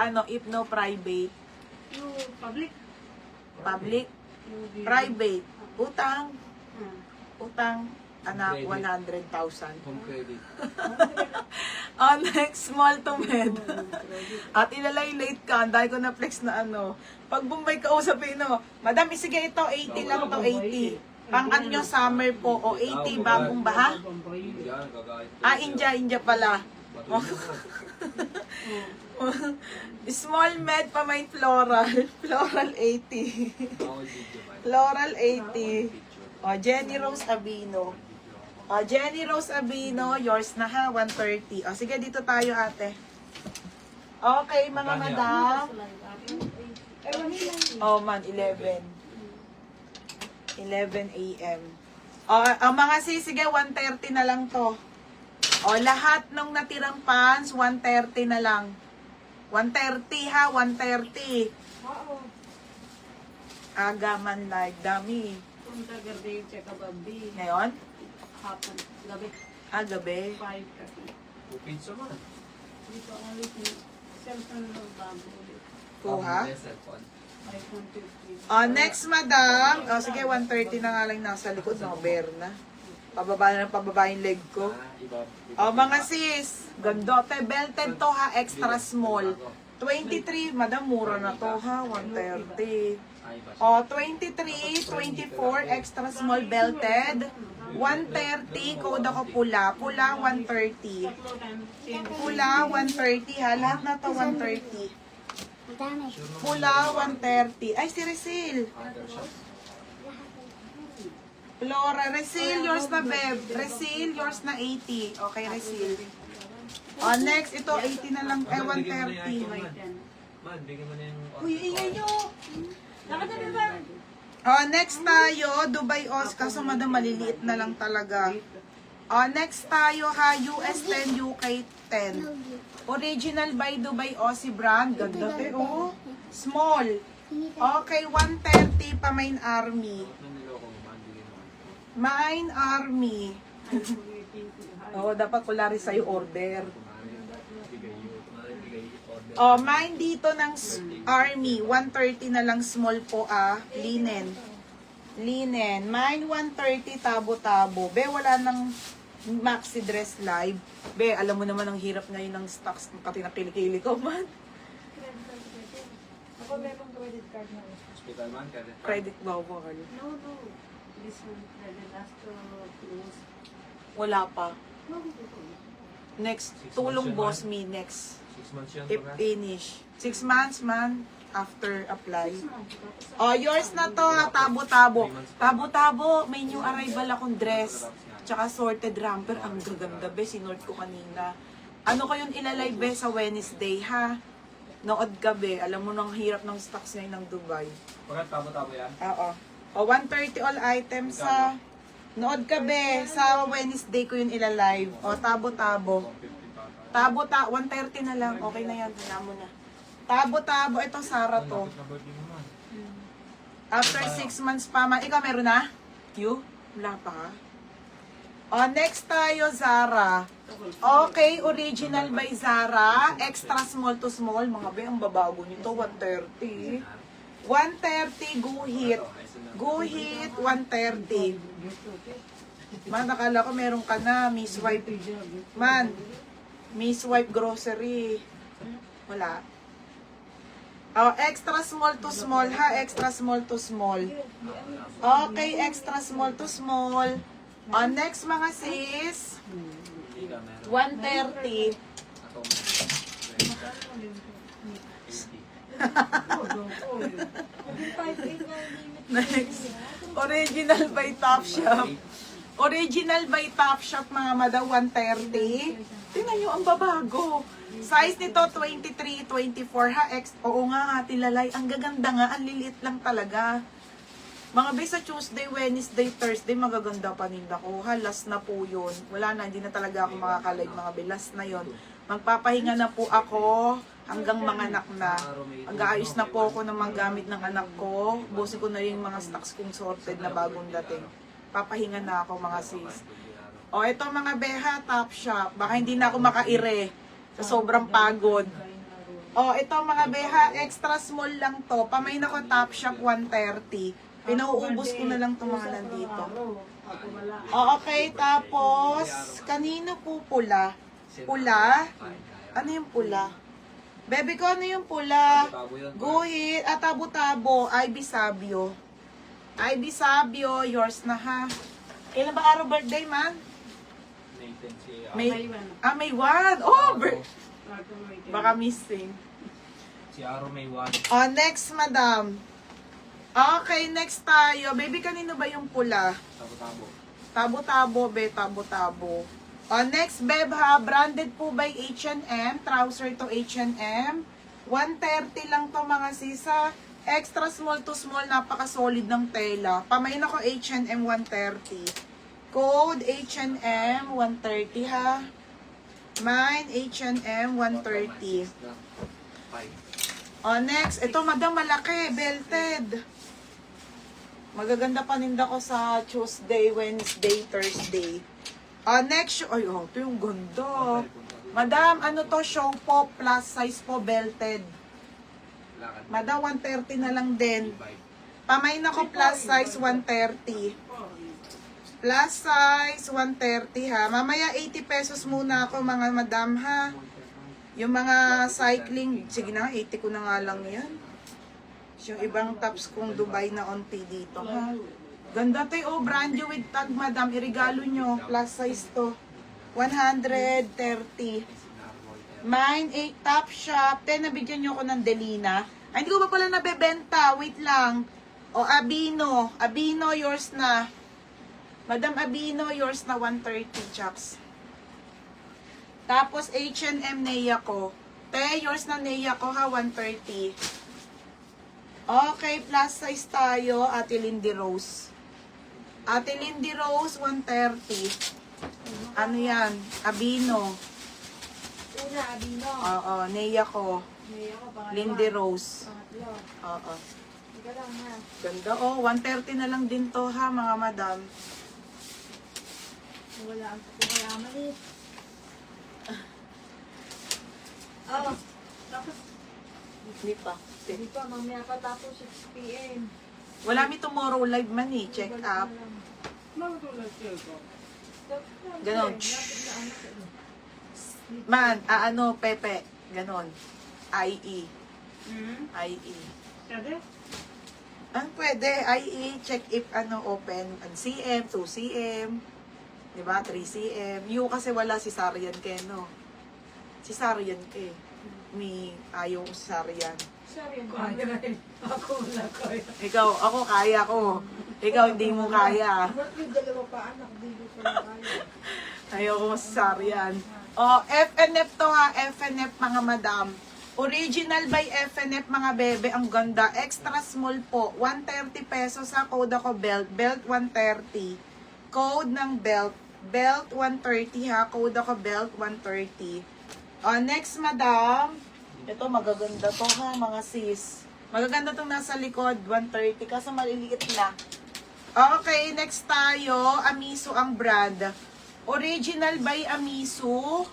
ano, if no private? Yung public. Public? Private? Utang? Utang, anak, 100,000. Home credit. Next, small to med. At ilalay late ka, dahil ko na flex na ano. Pag Bombay ka usapin mo, Madam, sige ito, 80 lang to, 80. Pang ano nyo, summer po, o 80, bagong baha? Yan, gagawin. India pala. Small med pa may floral. Floral 80. Floral 80. Jenny Rose Abino. Jenny Rose Abino, yours na ha, 130. Sige, dito tayo ate. Okay, mga madam. Man, 11. 11 a.m. Ang mga sige, 130 na lang to. Lahat ng natirang pants, 130 na lang. 130 ha, 130. Agaman like, dami. Punta garde yung check up abdi. Ngayon? Hapon. Gabi. Gabi. 5 kasi. Pizza man. Dito ang ulit ni cellphone ng bago ulit. Kuha. 550. Next, madam. Sige, 130 na nga lang nasa likod. No, bear na. Pababa yung leg ko. Mga sis. Ganda. Belted to ha. Extra small. 23. Madam, mura na to ha. 130. 23, 24. Extra small belted. 130. Code ako pula. Pula, 130. Pula, 130 ha. Lahat na to 130. Pula, 130. Ay, si Resil. Flora, Resil, yours na, Beb. Resil, yours na 80. Okay, Resil. Next, ito, 80 na lang. 130. Man, bigyan mo na yung... Uy, ingay nyo. Nakatabi ba? Next tayo, Dubai Oz. Kaso madam, maliliit na lang talaga. Next tayo ha, US 10, UK 10. Original by Dubai Aussie brand. Ganda oh. Small. Okay, 130 pa main army. Main army. Dapat kulari sa'yo order. Mine dito ng army. 130 na lang small po Linen. Linen. Mine 130 tabo-tabo. Be, wala nang maxi dress live. Be, alam mo naman ang hirap ngayon ng stocks. Pati napili-kili ko man. Ako meron credit card na. Hospital man, credit card. Credit ba ako? No. This one credit last to close. Wala pa. No. Next, 6 tulong months boss yun, me next. 6 months yan. If pag- finish. 6 months man after apply. 6 months. Yours na to ha, tabo-tabo. Tabo-tabo, may new arrival akong dress. Tsaka sorted romper. Ang gaganda be, sinort ko kanina. Ano ko yun ilalive be sa Wednesday ha? Nood ka be, alam mo nang hirap ng stocks ngayon ng Dubai. Pagkat tabo-tabo yan. Oo. 130 all items sa nood ka be, sa Wednesday ko yun ilalive. Tabo-tabo. 150 pa. Tabo-tabo, 130 na lang. Okay na yan, tina mo na. Tabo-tabo, ito Sara to. Lapit na birthday mo man. After 6 months pa man. Ikaw meron na? You? Wala pa. Next tayo, Zara. Okay, original by Zara. Extra small to small. Mga be, ang babago nito, 130. 130, go hit. Go hit, 130. Man, nakala ko meron ka na, Miss Wife. Man, Miss Wife Grocery. Wala. Extra small to small ha, extra small to small. Okay, extra small to small. Next mga sis, Hindi ka meron. 130. Ako Next, original by Top Shop. Original by Top Shop mga mada, 130. Tingnan nyo, ang babago. Size nito, 23, 24 ha. Oo nga, Ate Lalay. Ang gaganda nga, ang liliit lang talaga. Mga be, sa Tuesday, Wednesday, Thursday, magaganda paninda ko. Ha, last na po yun. Wala na, hindi na talaga ako makakalive mga be. Last na yun. Magpapahinga na po ako hanggang mga anak na. Mag-aayos na po ako ng mga gamit ng anak ko. Busin ko na yung mga stocks kong sorted na bagong dating. Papahinga na ako mga sis. Ito mga beha, Top Shop. Baka hindi na ako makaire sa sobrang pagod. Oh, ito mga beha, extra small lang to. Pamay na ko Top Shop 130. Pinauubos ko na lang itong mga nandito. Ako wala. Oh, okay, tapos, kanino po pula? Pula? Ano yung pula? Bebe ko, ano yung pula? Tabo yun. Guhit, tabo-tabo, Ivy Sabio. Ivy Sabio, yours na ha. Kailan ba araw birthday, man? Nathan si May, May one. May one. Oh, Ako may baka missing. Si Aro may 1. Oh, next, madam. Okay, next tayo. Baby, kanino ba yung pula? Tabo-tabo. Tabo-tabo, be, tabo-tabo. Oh, next, beb ha. Branded po by H&M. Trouser to H&M. 130 lang to mga sisa. Extra small to small. Napaka-solid ng tela. Pamain ako H&M 130. Code H&M 130 ha. Mine H&M 130. 5. Oh, next. Ito, madam, malaki. Belted. Magaganda paninda ko sa Tuesday, Wednesday, Thursday. Next. Ay, oh, ito yung ganda. Madam, ano to? Show po. Plus size po. Belted. Madam, 130 na lang din. Pamain ako plus size 130. Plus size 130 ha. Mamaya 80 pesos muna ako mga madam ha. Yung mga cycling, sige na, 80 ko na nga lang yan. Yung ibang tops kong Dubai na onti dito, ha? Ganda to oh, brand new with tag, madam. Irigalo nyo, plus size to. 130. Mine, 8 top shop. 10, nabigyan nyo ako ng Delina. Ay, hindi ko pa pala nabebenta. Wait lang. O, Abino. Abino, yours na. Madam Abino, yours na 130, chaps. Tapos, H&M Nea ko. Te, yours na Nea ko ha, 130. Okay, plus size tayo, Ate Lindy Rose. Ate Lindy Rose, 130. Ano yan? Abino. Una, Abino. Oo, Nea ko. May ako, pangalawa. Lindy Rose. Pangatlo. Oo. Ika lang ha. Ganda oh, 130 na lang din to ha, mga madam. Wala ang pagkakayaman eh. Oh, tapos, Hindi pa. hindi pa, mamaya pa tapos 6 p.m. Wala mi tomorrow live man eh, check up. Magtulad siya ko. Ganon. Man, ano, Pepe. Ganon. IE. IE. Sabi? Ano pwede? IE, check if ano open. Ang CM, 2 cm. Diba? 3 cm. Yung kasi wala si Sarian Keno. Si Sarian ke. May ayaw ko si Sarian. Sorry, kaya rin. Ako wala kaya. Ikaw, ako kaya ko. Ikaw hindi mo kaya. Ba't yung dalawa pa anak, dito ko na kaya. Ayaw ko si Sarian. Oh, FNF to ha. FNF mga madam. Original by FNF mga bebe. Ang ganda. Extra small po. 130 pesos sa code ako belt. Belt 130. Code ng belt. Belt 130 ha. Code ako belt 130. Next madam. Ito magaganda to ha mga sis. Magaganda tong nasa likod. 130. Kaso maliliit na. Okay, next tayo. Amiso ang brand. Original by Amiso.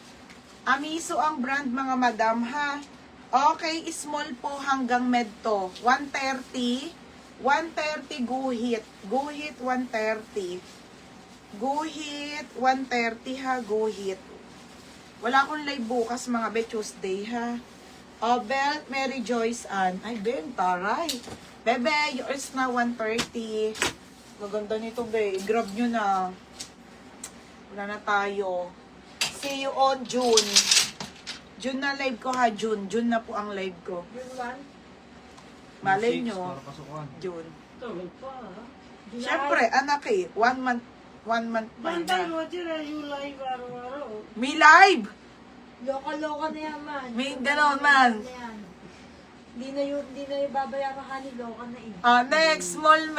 Amiso ang brand mga madam ha. Okay, small po hanggang med to. 130. 130 guhit. Guhit 130. Guhit 130 ha, guhit. Wala akong live bukas mga be, Tuesday ha. Belt Mary Joyce Ann. Ay, Ben, taray. Bebe, yours na 130. Maganda nito be. Grab nyo na. Wala na tayo. See you on June. June na live ko ha, June. June na po ang live ko. June 1? Malay nyo, Para pasukan. June. Tuloy pa ha. Siyempre, anak eh. 1 month. 1 month pa Bantay na. mo sila yung live araw-araw. May live! Loka-loka na yan man. May ganon man. Hindi na yung babayaran ka ni Loka na eh. Next, small